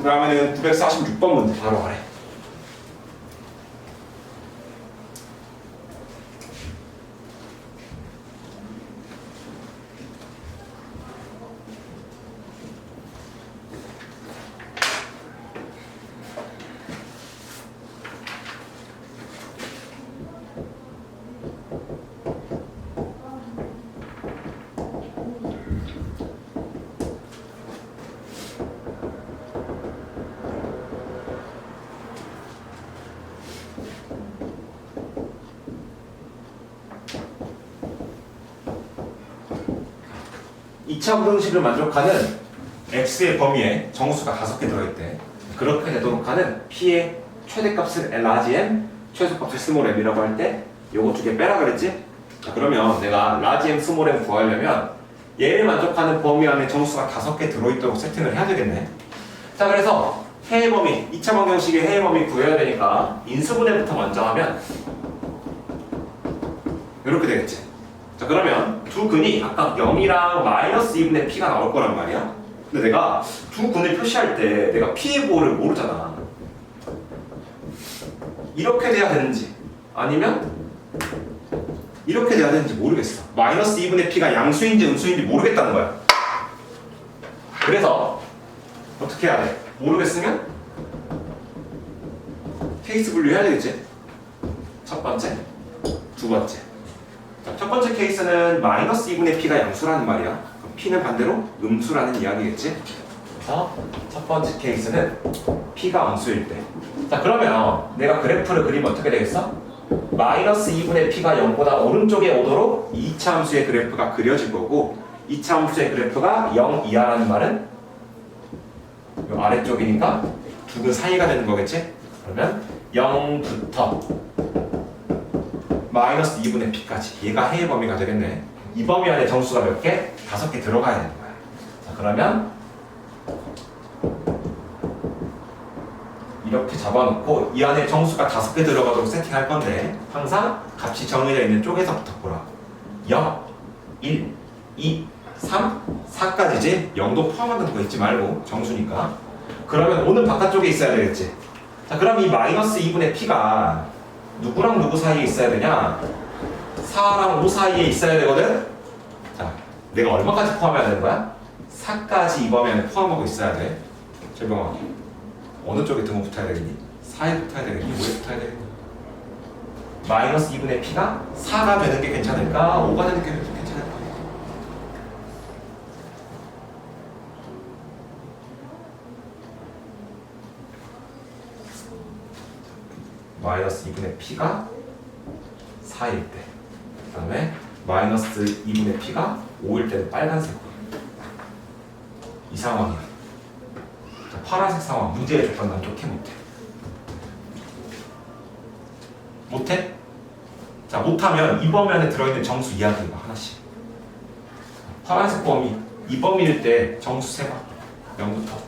그러면은 946번 문제 바로 가래. 이 차 부등식을 만족하는 x의 범위에 정수가 5개 들어있대. 그렇게 되도록 하는 p의 최대값을 large m, 최소값을 small m이라고 할 때 요거 2개 빼라 그랬지? 자, 그러면 내가 large m, small m 구하려면 얘를 만족하는 범위 안에 정수가 5개 들어있도록 세팅을 해야 되겠네. 자, 그래서 해의 범위, 2차 방정식의 해의 범위 구해야 되니까 인수분해부터 먼저 하면 이렇게 되겠지. 자, 그러면 두 근이 각각 0이랑 마이너스 2분의 p가 나올 거란 말이야. 근데 내가 두 근을 표시할 때 내가 p의 보호를 모르잖아. 이렇게 돼야 되는지 아니면 이렇게 돼야 되는지 모르겠어. 마이너스 2분의 p가 양수인지 음수인지 모르겠다는 거야. 그래서 어떻게 해야 돼? 모르겠으면 케이스 분류해야 되겠지. 첫 번째, 두 번째. 첫 번째 케이스는 마이너스 2분의 p가 양수라는 말이야. 그럼 p는 반대로 음수라는 이야기겠지. 그래서 첫 번째 케이스는 p가 음수일 때. 자, 그러면 내가 그래프를 그리면 어떻게 되겠어? 마이너스 2분의 p가 0보다 오른쪽에 오도록 2차 함수의 그래프가 그려질 거고, 2차 함수의 그래프가 0 이하라는 말은 요 아래쪽이니까 두 근 사이가 되는 거겠지? 그러면 0부터 마이너스 2분의 p까지 얘가 해의 범위가 되겠네. 이 범위 안에 정수가 몇 개? 5개 들어가야 되는 거야. 자, 그러면 이렇게 잡아놓고 이 안에 정수가 5개 들어가도록 세팅할 건데 항상 값이 정해져 있는 쪽에서부터 보라. 0, 1, 2, 3, 4까지지? 0도 포함하는 거 잊지 말고 정수니까. 그러면 5는 바깥쪽에 있어야 되겠지. 자, 그럼 이 마이너스 2분의 p가 누구랑 누구 사이에 있어야 되냐? 4랑 5 사이에 있어야 되거든? 자, 내가 얼마까지 포함해야 되는 거야? 4까지 이 범위 안에 포함하고 있어야 돼. 재병아, 어느 쪽에 등호 붙어야 되겠니? 4에 붙어야 되겠니? 5에 붙어야 되겠니? 마이너스 2분의 p가 4가 되는 게 괜찮을까? 5가 되는 게 괜찮을까? 마이너스 2분의 p가 4일 때, 그 다음에 마이너스 2분의 p가 5일 때는 빨간색으로. 이 상황이야. 자, 파란색 상황 문제의 조건 만족해 못해? 못해? 자, 못하면 이 범위 안에 들어있는 정수 이야기해봐 하나씩. 파란색 범위, 이 범위일 때 정수 세봐. 0부터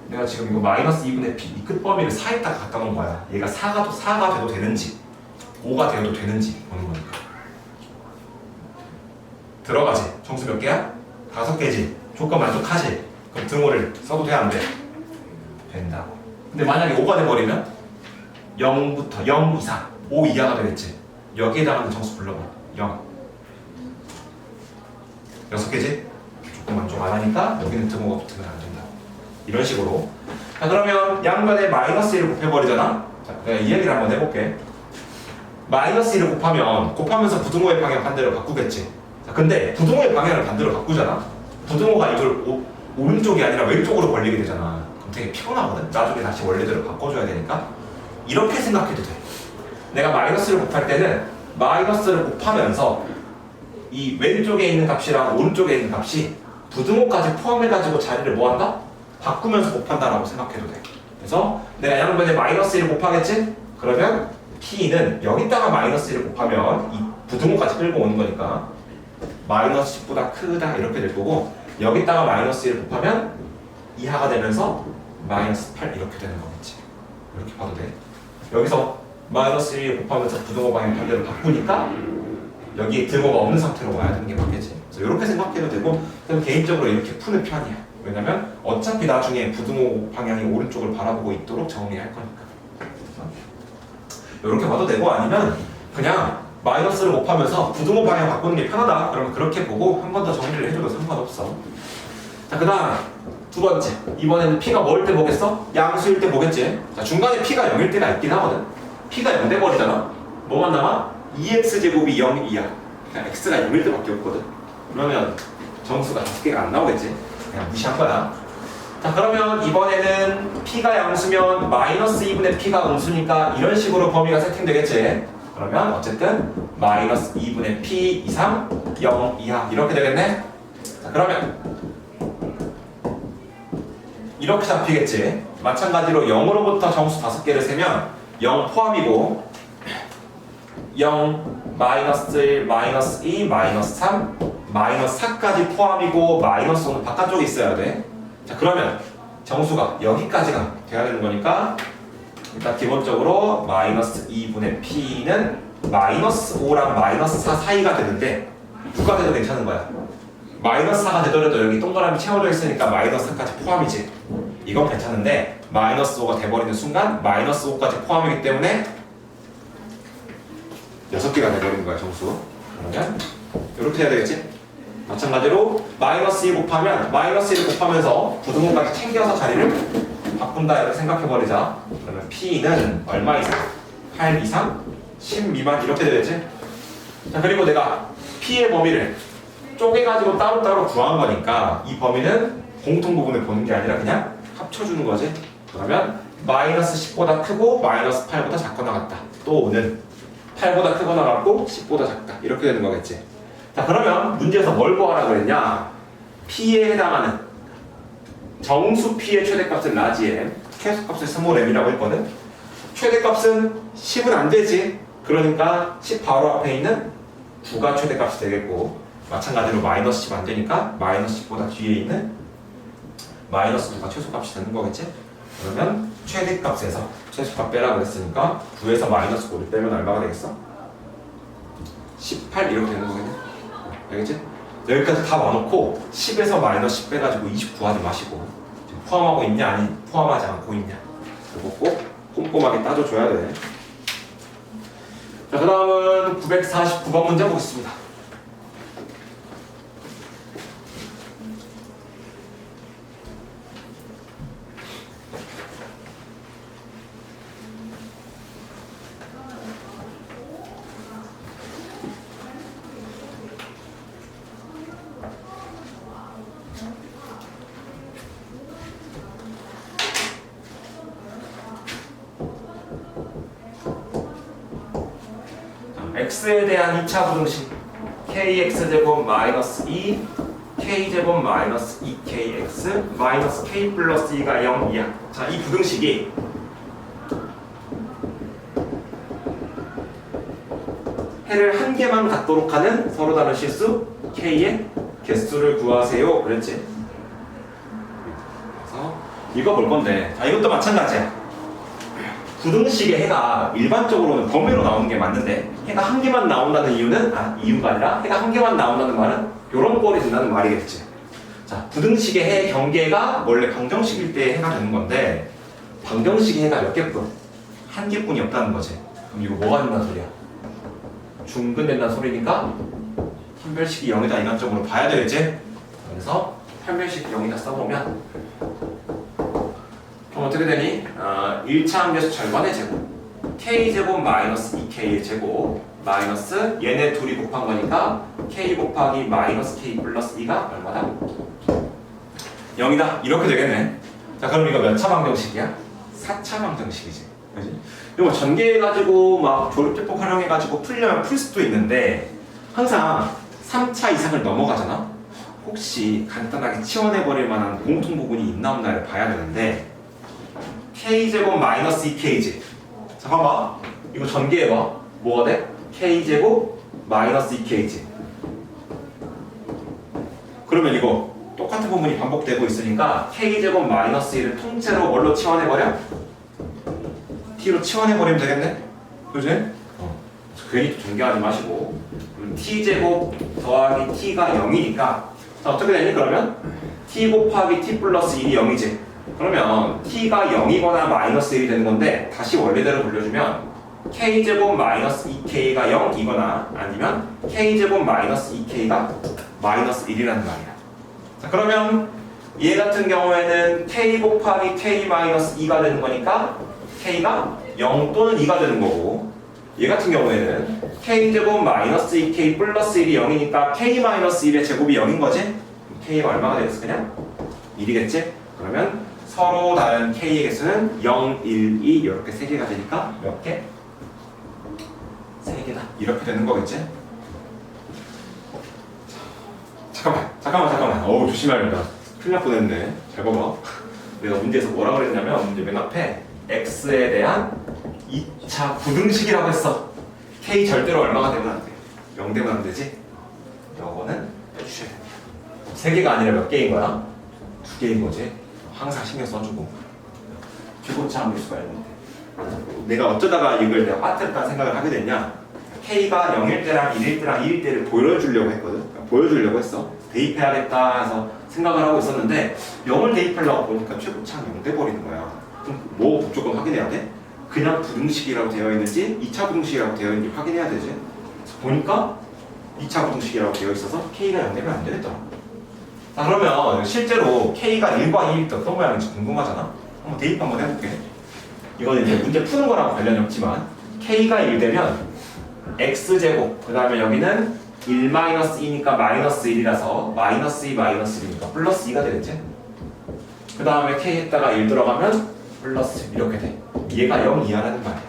내가 지금 이거 마이너스 2분의 p 이 끝범위를 4에다가 갖다 놓은 거야. 얘가 4가 돼도 되는지 5가 되어도 되는지 보는 거니까. 들어가지. 정수 몇 개야? 5개지. 조건 만족하지. 그럼 등호를 써도 돼? 안 돼? 된다고. 근데 만약에 5가 돼버리면 0부터 0 이상 5 이하가 되겠지. 여기에다가 정수 불러봐. 0 6개지? 조건 만족 안 하니까 여기는 등호가 붙으면 안 된다. 이런 식으로. 자, 그러면 양변에 마이너스 1을 곱해버리잖아. 자, 내가 이 얘기를 한번 해볼게. 마이너스 1을 곱하면서 부등호의 방향 반대로 바꾸겠지. 자, 근데 부등호의 방향을 반대로 바꾸잖아. 부등호가 이걸 오른쪽이 아니라 왼쪽으로 벌리게 되잖아. 그럼 되게 피곤하거든. 나중에 다시 원래대로 바꿔줘야 되니까. 이렇게 생각해도 돼. 내가 마이너스를 곱할 때는 마이너스를 곱하면서 이 왼쪽에 있는 값이랑 오른쪽에 있는 값이 부등호까지 포함해가지고 자리를 뭐한다? 바꾸면서 곱한다라고 생각해도 돼. 그래서 내가 양변에 마이너스 1을 곱하겠지? 그러면 p는 여기다가 마이너스 1을 곱하면 이 부등호까지 끌고 오는 거니까 마이너스 10보다 크다 이렇게 될 거고, 여기다가 마이너스 1을 곱하면 이하가 되면서 마이너스 8 이렇게 되는 거겠지. 이렇게 봐도 돼. 여기서 마이너스 1 곱하면서 부등호 방향 반대로 바꾸니까 여기에 등호가 없는 상태로 와야 되는 게 맞겠지. 그래서 이렇게 생각해도 되고 저는 개인적으로 이렇게 푸는 편이야. 왜냐면 어차피 나중에 부등호 방향이 오른쪽을 바라보고 있도록 정리할 거니까. 이렇게 봐도 되고 아니면 그냥 마이너스를 곱하면서 부등호 방향 바꾸는 게 편하다. 그러면 그렇게 보고 한 번 더 정리를 해줘도 상관없어. 자, 그 다음 두 번째. 이번에는 P가 뭐일 때 보겠어? 양수일 때 보겠지? 자, 중간에 P가 0일 때가 있긴 하거든. P가 0 돼버리잖아. 뭐만 남아? 2x제곱이 0이야. 그냥 x가 0일 때밖에 없거든. 그러면 정수가 5개가 안 나오겠지? 그냥 무시한 거야. 자, 그러면 이번에는 P가 양수면 마이너스 2분의 P가 음수니까 이런 식으로 범위가 세팅되겠지? 그러면 어쨌든 마이너스 2분의 P 이상 0 이하 이렇게 되겠네? 자, 그러면 이렇게 잡히겠지? 마찬가지로 0으로부터 정수 5개를 세면 0 포함이고 0, 마이너스 1, 마이너스 2, 마이너스 3, 마이너스 4까지 포함이고 마이너스 5는 바깥쪽에 있어야 돼. 자, 그러면 정수가 여기까지가 돼야 되는 거니까 일단 기본적으로 마이너스 2분의 P는 마이너스 5랑 마이너스 4 사이가 되는데 누가 돼도 괜찮은 거야. 마이너스 4가 되더라도 여기 동그라미 채워져 있으니까 마이너스 4까지 포함이지. 이건 괜찮은데 마이너스 5가 돼버리는 순간 마이너스 5까지 포함이기 때문에 6개가 돼버리는 거야, 정수. 그러면 이렇게 해야 되겠지? 마찬가지로 마이너스 2 곱하면 마이너스 1을 곱하면서 부등호까지 챙겨서 자리를 바꾼다 이렇게 생각해버리자. 그러면 P는 얼마 이상? 8 이상? 10 미만 이렇게 되겠지? 자, 그리고 내가 P의 범위를 쪼개가지고 따로따로 구한 거니까 이 범위는 공통 부분을 보는 게 아니라 그냥 합쳐주는 거지. 그러면 마이너스 10보다 크고 마이너스 8보다 작거나 같다. 또 5는 8보다 크거나 같고 10보다 작다. 이렇게 되는 거겠지. 자, 그러면 문제에서 뭘 구하라 그랬냐? P에 해당하는 정수 P의 최대값은 라지 m, 최소값은 스몰 m이라고 했거든. 최대값은 10은 안 되지. 그러니까 10 바로 앞에 있는 9가 최대값이 되겠고 마찬가지로 마이너스 10 안 되니까 마이너스 10보다 뒤에 있는 마이너스 9가 최소값이 되는 거겠지? 그러면 최대값에서 최소값 빼라 그랬으니까 9에서 마이너스 9를 빼면 얼마가 되겠어? 18 이렇게 되는 거겠네. 알겠지? 여기까지 다 와놓고 10에서 마이너스 10 빼가지고 29 하지 마시고 지금 포함하고 있냐 아니 포함하지 않고 있냐 이거 꼭 꼼꼼하게 따져줘야 돼. 자, 그 다음은 949번 문제 보겠습니다. x에 대한 2차 부등식 kx제곱 마이너스 2 k제곱 마이너스 2kx 마이너스 k 플러스 2가 0이야. 자, 이 부등식이 해를 한 개만 갖도록 하는 서로 다른 실수 k의 개수를 구하세요 그랬지. 그래서 이거 볼 건데 자, 이것도 마찬가지야. 부등식의 해가 일반적으로는 범위로 나오는 게 맞는데 해가 한 개만 나온다는 이유는 이유가 아니라 해가 한 개만 나온다는 말은 요런 꼴이 된다는 말이겠지. 자, 부등식의 해 경계가 원래 방정식일 때 해가 되는 건데 방정식의 해가 몇 개뿐? 한 개뿐이 없다는 거지. 그럼 이거 뭐가 된다는 소리야? 중근된다는 소리니까 판별식이 0이다 인간적으로 봐야 되겠지? 그래서 판별식 0이다 써보면 그럼 어떻게 되니? 1차 함수에서 절반의 제곱 k제곱 마이너스 2k의 제곱 마이너스 얘네 둘이 곱한 거니까 k 곱하기 마이너스 k 플러스 2가 얼마다? 0이다 이렇게 되겠네. 자, 그럼 이거 몇 차 방정식이야? 4차 방정식이지. 그지? 이거 전개해가지고 막 조립제법 활용해가지고 풀려면 풀 수도 있는데 항상 3차 이상을 넘어가잖아? 혹시 간단하게 치워내버릴 만한 공통 부분이 있나 없나를 봐야 되는데 k제곱 마이너스 2k지. 자, 봐봐. 이거 전개해봐. 뭐가 돼? k제곱 마이너스 2k지. 그러면 이거 똑같은 부분이 반복되고 있으니까 k제곱 마이너스 1을 통째로 뭘로 치환해버려? t로 치환해버리면 되겠네? 그지? 괜히 존경하지 마시고 t제곱 더하기 t가 0이니까 자, 어떻게 되니 그러면? t 곱하기 t 플러스 1이 0이지. 그러면 t가 0이거나 마이너스 1이 되는 건데 다시 원래대로 돌려주면 k제곱 마이너스 2k가 0이거나 아니면 k제곱 마이너스 2k가 마이너스 1이라는 말이야. 자, 그러면 얘 같은 경우에는 k 곱하기 k 마이너스 2가 되는 거니까 k가 0 또는 2가 되는 거고, 얘 같은 경우에는 k제곱 마이너스 2k 플러스 1이 0이니까 k 마이너스 1의 제곱이 0인 거지? k가 얼마가 되겠어? 그냥 1이겠지? 그러면 서로 다른 k의 개수는 0, 1, 2 이렇게 3개가 되니까 몇 개? 3개다. 이렇게 되는 거겠지? 잠깐만. 어우, 조심해야 된다. 큰일 날 뻔했네. 잘 봐봐. 내가 문제에서 뭐라 그랬냐면 문제 맨 앞에 x에 대한 2차 부등식이라고 했어. k 절대로 얼마가 되면 안 돼? 0 되면 안 되지? 요거는 빼주셔야 돼. 3개가 아니라 몇 개인 거야? 2개인 거지. 항상 신경 써주고. 기고차 함수가 있는데. 내가 어쩌다가 이걸 내가 빠뜨렸다는 생각을 하게 됐냐? k가 0일 때랑 1일 때랑 2일 때를 보여주려고 했거든. 보여주려고 했어. 대입해야겠다 해서 생각을 하고 있었는데 0을 대입하려고 보니까 최고차는 0 돼버리는 거야. 그럼 뭐 무조건 확인해야 돼? 그냥 부등식이라고 되어 있는지 2차 부등식이라고 되어 있는지 확인해야 되지. 그래서 보니까 2차 부등식이라고 되어 있어서 k가 0 되면 안 되겠더라. 자, 그러면 실제로 k가 1과 2일 때 어떤 모양인지 궁금하잖아. 한번 대입 한번 해볼게. 이거는 이제 문제 푸는 거랑 관련이 없지만 k가 1 되면 x제곱, 그 다음에 여기는 1-2니까 마이너스 1이라서 마이너스 2 마이너스 1이니까 플러스 2가 되겠지? 그 다음에 k 했다가 1 들어가면 플러스 1 이렇게 돼. 얘가 0 이하라는 말이야.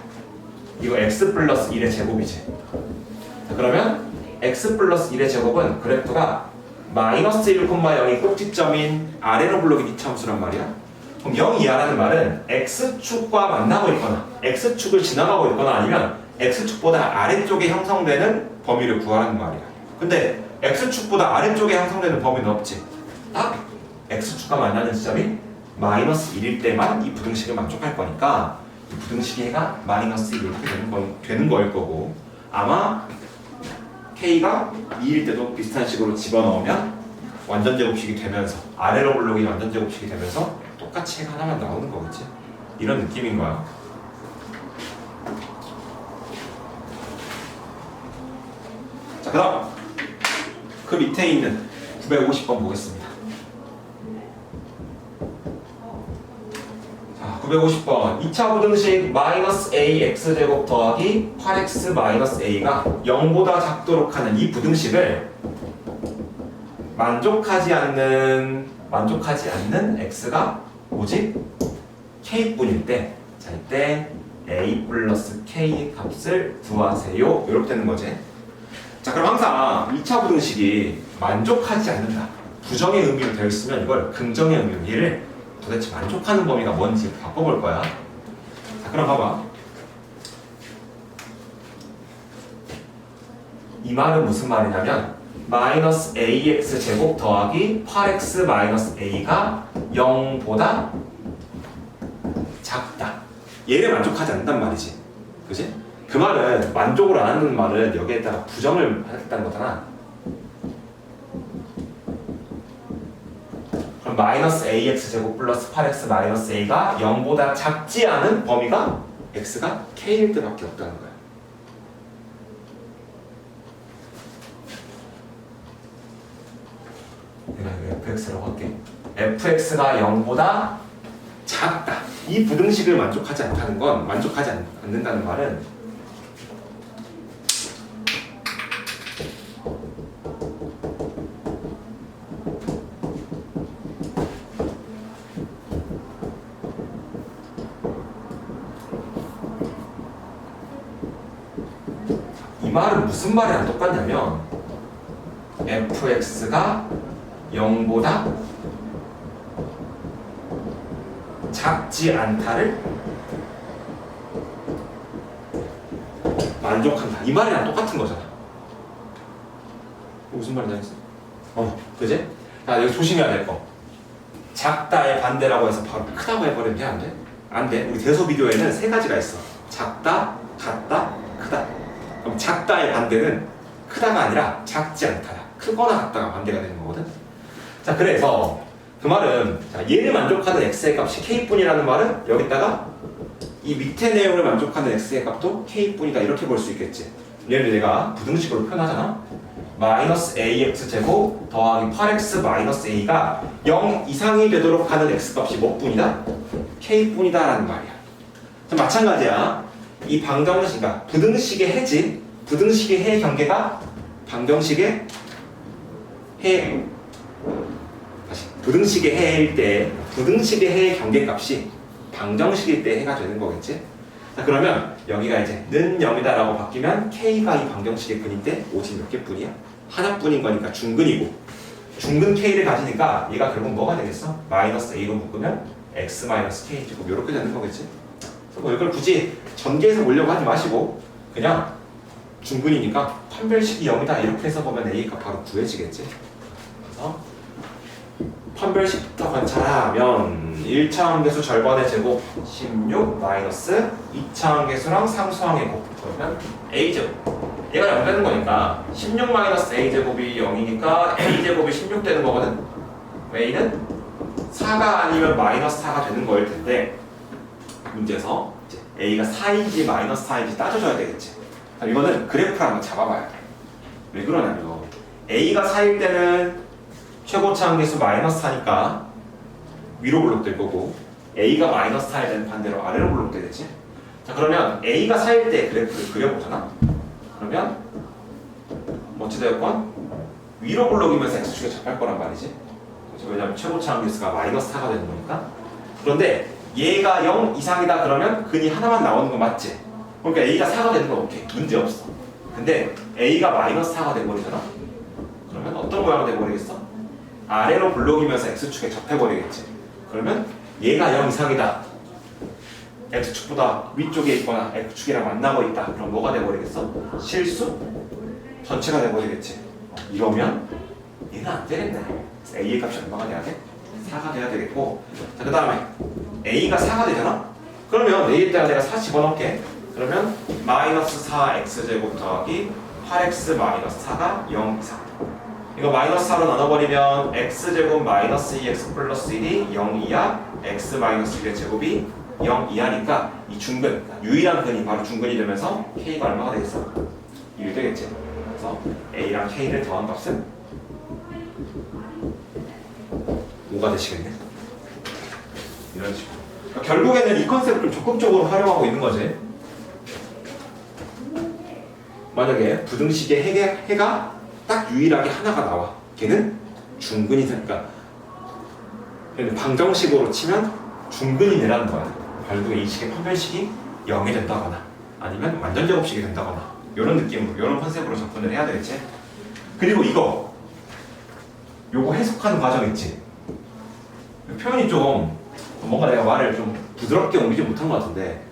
이거 x 플러스 1의 제곱이지. 자, 그러면 x 플러스 1의 제곱은 그래프가 마이너스 1,0이 꼭지점인 아래로 블록인 이차함수란 말이야. 그럼 0 이하라는 말은 x축과 만나고 있거나 x축을 지나가고 있거나 아니면 x축보다 아래쪽에 형성되는 범위를 구하라는 말이야. 근데 x축보다 아래쪽에 형성되는 범위는 없지. 딱 x축과 만나는 지점이 마이너스 1일 때만 이 부등식을 만족할 거니까 이 부등식이 가 마이너스 1 이렇게 되는 거일 거고, 아마 k가 2일 때도 비슷한 식으로 집어넣으면 완전 제곱식이 되면서 아래로 블록이 완전 제곱식이 되면서 똑같이 해가 하나만 나오는 거겠지. 이런 느낌인 거야. 자, 그다음 그 밑에 있는 950번 보겠습니다. 자, 950번 2차 부등식 마이너스 ax제곱 더하기 8x 마이너스 a가 0보다 작도록 하는 이 부등식을 만족하지 않는 x가 오직 k뿐일 때, 자, 이때 a 플러스 k 값을 구하세요. 이렇게 되는 거지. 자, 그럼 항상 2차 부등식이 만족하지 않는다, 부정의 의미로 되어 있으면 이걸 긍정의 의미로, 얘를 도대체 만족하는 범위가 뭔지 바꿔볼 거야. 자, 그럼 봐봐. 이 말은 무슨 말이냐면 마이너스 ax 제곱 더하기 8x 마이너스 a가 0보다 작다. 얘를 만족하지 않는단 말이지. 그지? 그 말은, 만족을 안 하는 말은 여기에다가 부정을 하겠다는 거잖아. 그럼 마이너스 ax 제곱 플러스 8x 마이너스 a가 0보다 작지 않은 범위가 x가 k일 때밖에 없다는 거야. 내가 이거 fx라고 할게. fx가 0보다 작다. 이 부등식을 만족하지 않다는 건, 만족하지 않는다는 말은 이 말은 무슨 말이랑 똑같냐면 fx가 0보다 작지 않다를 만족한다, 이 말이랑 똑같은 거잖아. 무슨 말인지 알겠어? 그지? 자, 여기 조심해야 될 거. 작다의 반대라고 해서 바로 크다고 해버리면 돼? 안 돼? 안 돼. 우리 대소 비교에는 3가지가 있어. 작다, 같다, 크다. 그럼 작다의 반대는 크다가 아니라 작지 않다다. 크거나 같다가 반대가 되는 거거든. 자, 그래서 그 말은 자, 얘를 만족하는 x의 값이 k뿐이라는 말은 여기다가 이 밑에 내용을 만족하는 x의 값도 k뿐이다 이렇게 볼 수 있겠지. 얘를 내가 부등식으로 표현하잖아. 마이너스 ax 제곱 더하기 8x 마이너스 a가 0 이상이 되도록 하는 x 값이 뭐 뿐이다? k뿐이다 라는 말이야. 자, 마찬가지야. 이 방정식, 그러니까 부등식의 해지, 부등식의 해 경계가 방정식의 해, 다시 부등식의 해일 때 부등식의 해의 경계값이 방정식일 때 해가 되는 거겠지? 자, 그러면 여기가 이제 는 0이다 라고 바뀌면 k가 이 방정식의 근인데 오직 몇 개뿐이야? 하나뿐인 거니까 중근이고, 중근 k를 가지니까 얘가 결국 뭐가 되겠어? 마이너스 a로 묶으면 x 마이너스 k 제곱 이렇게 되는 거겠지? 그래서 뭐 이걸 굳이 전개해서 보려고 하지 마시고 그냥 중근이니까 판별식이 0이다 이렇게 해서 보면 a가 바로 구해지겠지? 그래서 판별식부터 관찰하면 1차항 계수 절반의 제곱 16 마이너스 2차항 계수랑 상수항의 곱 그러면 a제곱 얘가 0 되는 거니까 16 마이너스 a제곱이 0이니까 a제곱이 16 되는 거거든. a는 4가 아니면 마이너스 4가 되는 거일 텐데 문제에서 이제 a가 4인지 마이너스 4인지 따져줘야 되겠지. 이거는 그래프를 한번 잡아봐야 돼. 왜 그러냐면 a가 4일 때는 최고차항 계수 마이너스 4니까 위로 블록될 거고 a가 마이너스 4일 때는 반대로 아래로 블록되겠지. 자, 그러면 a가 4일 때 그래프를 그려보잖아. 그러면 어찌되었건 위로 블록이면서 x축에 접할 거란 말이지. 그렇죠? 왜냐면 최고차항 계수가 마이너스 4가 되는 거니까. 그런데 얘가 0 이상이다 그러면 근이 하나만 나오는 거 맞지? 그러니까 a가 4가 되는 건 오케이, 문제 없어. 근데 a가 마이너스 4가 돼버리잖아. 그러면 어떤 모양이 돼버리겠어? 아래로 블록이면서 x축에 접해버리겠지. 그러면 얘가 0 이상이다, x축보다 위쪽에 있거나 x축이랑 만나고 있다. 그럼 뭐가 돼버리겠어? 실수? 전체가 돼버리겠지. 이러면 얘는 안 되겠네. 그래서 a의 값이 얼마가 돼야 돼? 4가 돼야 되겠고. 자, 그 다음에 a가 4가 되잖아? 그러면 a에다가 내가 4 집어넣을게. 그러면 마이너스 4x제곱 더하기 8x 마이너스 4가 0 이상. 이거 마이너스 4로 나눠버리면 x제곱 마이너스 2x 플러스 1이 0 이하, x 마이너스 1의 제곱이 0 이하니까 이 중근, 유일한 근이 바로 중근이 되면서 k가 얼마가 되겠어? 1 되겠지. 그래서 a랑 k를 더한 값은 5가 되시겠네. 이런 식으로. 그러니까 결국에는 이 컨셉을 좀 적극적으로 활용하고 있는 거지. 만약에 부등식의 해가 딱 유일하게 하나가 나와. 걔는 중근이 되니까. 방정식으로 치면 중근이 되라는 거야. 결국에 이 식의 판별식이 0이 된다거나 아니면 완전 제곱식이 된다거나 이런 느낌으로, 이런 컨셉으로 접근을 해야 되겠지. 그리고 요거 해석하는 과정 있지. 표현이 좀 뭔가 내가 말을 좀 부드럽게 옮기지 못한 것 같은데,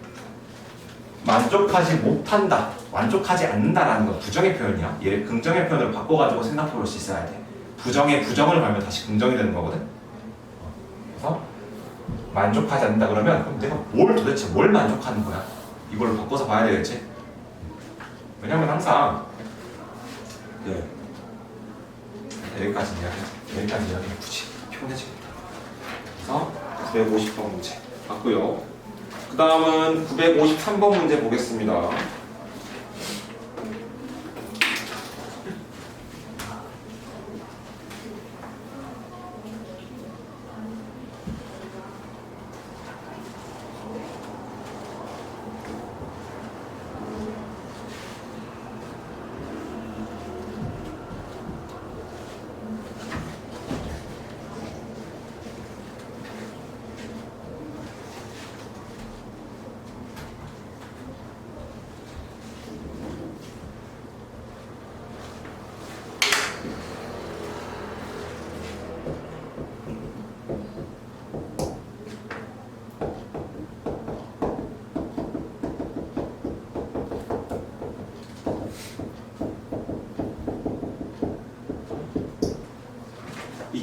만족하지 못한다, 만족하지 않는다라는 건 부정의 표현이야. 얘를 긍정의 표현으로 바꿔가지고 생각해 볼 수 있어야 돼. 부정의 부정을 걸면 다시 긍정이 되는 거거든. 그래서 만족하지 않는다 그러면 그럼 내가 도대체 뭘 만족하는 거야? 이걸로 바꿔서 봐야 되겠지. 왜냐면 항상 여기까지 이야기 굳이 표현해집니다. 그래서 950번 문제 맞고요. 그 다음은 953번 문제 보겠습니다.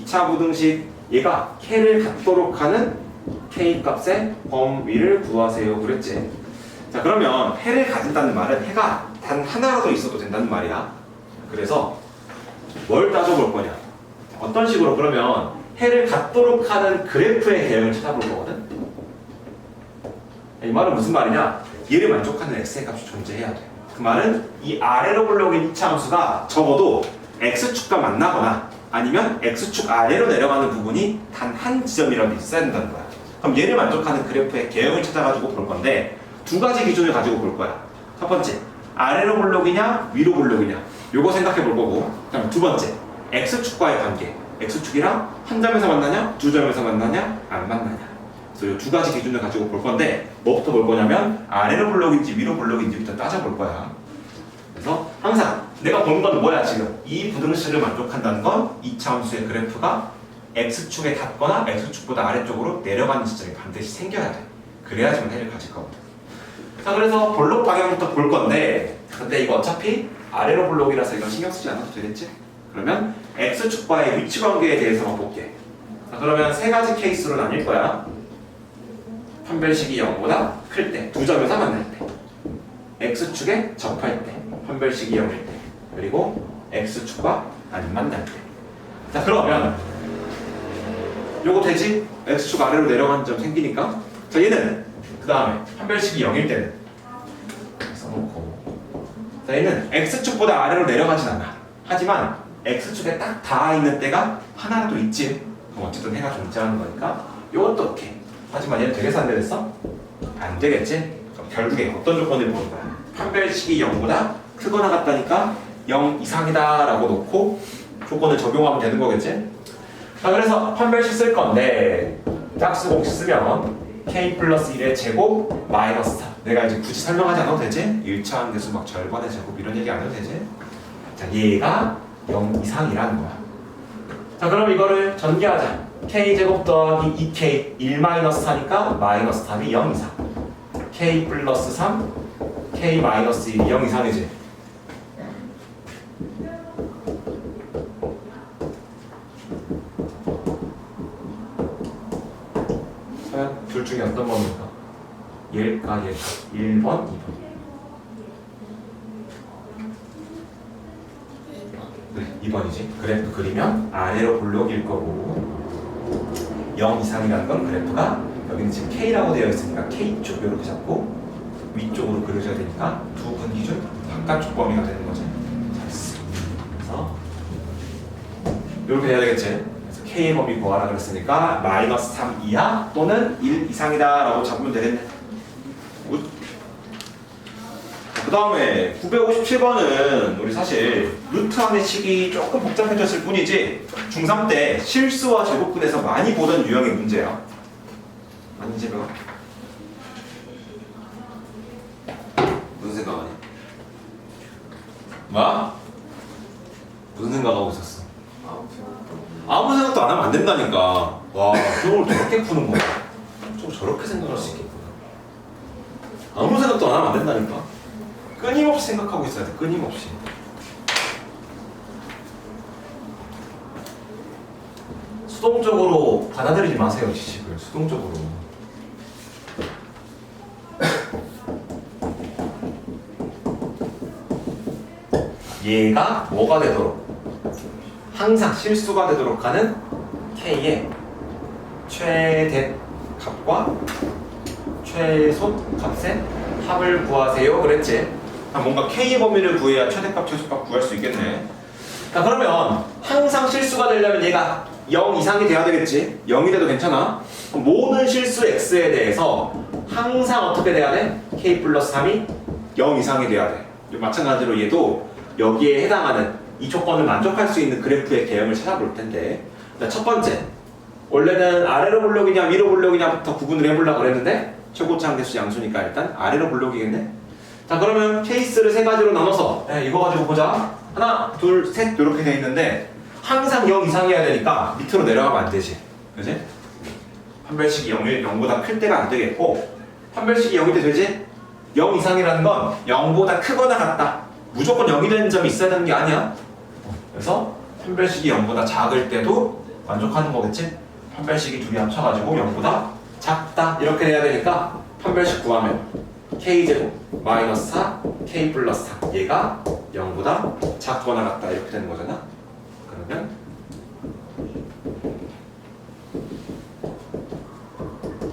차 부등식 얘가 k를 갖도록 하는 k 값의 범위를 구하세요 그랬지. 자, 그러면 해를 가진다는 말은 해가 단 하나라도 있어도 된다는 말이야. 그래서 뭘 따져볼 거냐? 어떤 식으로 그러면 해를 갖도록 하는 그래프의 개형을 찾아볼 거거든. 이 말은 무슨 말이냐? 얘를 만족하는 x의 값이 존재해야 돼. 그 말은 이 아래로 불러오긴 이차 함수가 적어도 x축과 만나거나 아니면 x축 아래로 내려가는 부분이 단 한 지점이라도 있어야 된다는 거야. 그럼 얘를 만족하는 그래프의 개형을 찾아가지고 볼 건데 두 가지 기준을 가지고 볼 거야. 첫 번째, 아래로 블록이냐 위로 블록이냐 요거 생각해 볼 거고, 그다음 두 번째, x축과의 관계. x축이랑 한 점에서 만나냐 두 점에서 만나냐 안 만나냐. 그래서 이 두 가지 기준을 가지고 볼 건데 뭐부터 볼 거냐면 아래로 블록인지 위로 블록인지부터 따져볼 거야. 그래서 항상 내가 보는 건 뭐야? 지금 이 부등식을 만족한다는 건 이차 함수의 그래프가 x축에 닿거나 x축보다 아래쪽으로 내려가는 지점이 반드시 생겨야 돼. 그래야지만 해를 가질 거거든. 자, 그래서 블록 방향부터 볼 건데, 근데 이거 어차피 아래로 블록이라서 이건 신경 쓰지 않아도 되겠지? 그러면 x축과의 위치 관계에 대해서만 볼게. 자, 그러면 세 가지 케이스로 나뉠 거야. 판별식이 0보다 클 때, 두 점에서 만날 때, x축에 접할 때, 판별식이 0일 때, 그리고 x축과 안 만날 때. 자, 그러면 요거 되지? x축 아래로 내려가는 점 생기니까. 자, 얘는 그 다음에 판별식이 0일 때는 써놓고, 자, 얘는 x축보다 아래로 내려가진 않아. 하지만 x축에 딱 닿아 있는 때가 하나라도 있지. 그럼 어쨌든 해가 존재하는 거니까 요것도 오케이. 하지만 얘는 되겠어 안 되겠어? 안 되겠지? 그럼 결국에 어떤 조건을 보는 거야? 판별식이 0보다 크거나 같다니까 0 이상이다 라고 놓고 조건을 적용하면 되는 거겠지? 자, 그래서 판별식 쓸 건데 짝수 공식 쓰면 k 플러스 1의 제곱 마이너스 4. 내가 이제 굳이 설명하지 않아도 되지? 1차 함수수 막 절반의 제곱 이런 얘기 안 해도 되지? 자, 얘가 0 이상이라는 거야. 자, 그럼 이거를 전개하자. k제곱 더하기 2k 1 마이너스 4니까 마이너스 3이 0 이상. k 플러스 3 k 마이너스 1이 0 이상이지. 둘 중에 어떤 겁니까? 얘일까 얘일까? 1번, 2번. 그래, 2번이지. 그래프 그리면 아래로 블록일 거고 0 이상이라는 건 그래프가 여기는 지금 K라고 되어 있으니까 K쪽 이렇게 잡고 위쪽으로 그려줘야 되니까 두 분 기준 바깥쪽 범위가 되는 거지. 잘했어. 그래서 이렇게 돼야 되겠지. 그래서 K의 범위 구하라 그랬으니까 마이너스 3 이하 또는 1 이상이다 라고 잡으면 되겠네. 그 다음에 957번은 우리 사실 루트 안의 식이 조금 복잡해졌을 뿐이지 중3 때 실수와 제곱근에서 많이 보던 유형의 문제야. 아니지 뭐? 무슨 생각하니? 뭐? 무슨 생각하고 있었어? 아무 생각도 안 하면 안 된다니까. 와, 저걸 저렇게 푸는 거야. 저렇게 생각할 수 있겠구나. 아무 생각도 안 하면 안 된다니까. 끊임없이 생각하고 있어야 돼. 끊임없이. 수동적으로 받아들이지 마세요. 지식을. 수동적으로. 얘가 뭐가 되도록 항상 실수가 되도록 하는 K의 최대 값과 최소 값의 합을 구하세요 그랬지. 뭔가 K의 범위를 구해야 최대값, 최소값 구할 수 있겠네. 자, 그러면 항상 실수가 되려면 얘가 0 이상이 돼야 되겠지. 0이 돼도 괜찮아. 모든 실수 X에 대해서 항상 어떻게 돼야 돼? K 플러스 3이 0 이상이 돼야 돼. 마찬가지로 얘도 여기에 해당하는 이 조건을 만족할 수 있는 그래프의 개형을 찾아볼 텐데, 첫 번째, 원래는 아래로 블록이냐 위로 블록이냐부터 구분을 해보려고 그랬는데 최고차 함수 양수니까 일단 아래로 블록이겠네. 자, 그러면 케이스를 세 가지로 나눠서 이거 가지고 보자. 하나, 둘, 셋 이렇게 돼 있는데 항상 0 이상이어야 되니까 밑으로 내려가면 안 되지. 그지? 판별식이 0보다 클 때가 안 되겠고, 판별식이 0이 돼 되지? 0 이상이라는 건 0보다 크거나 같다. 무조건 0이 되는 점이 있어야 되는 게 아니야. 그래서 판별식이 0보다 작을 때도 만족하는 거겠지? 판별식이 둘이 합쳐가지고 0보다 작다 이렇게 돼야 되니까 판별식 구하면 K제곱 마이너스 4 k 플러스 3 얘가 0보다 작거나 같다 이렇게 되는 거잖아. 그러면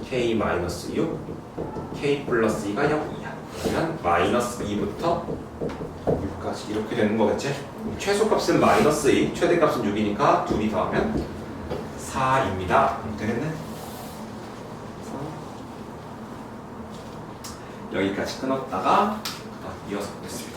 k 마이너스 6 k 플러스 2가 0이야. 그러면 마이너스 2부터 6까지 이렇게 되는 거겠지? 최소값은 마이너스 2, 최대값은 6이니까 2이 더하면 4입니다. 이렇게 되겠네? 여기까지 끊었다가 이어서 보겠습니다.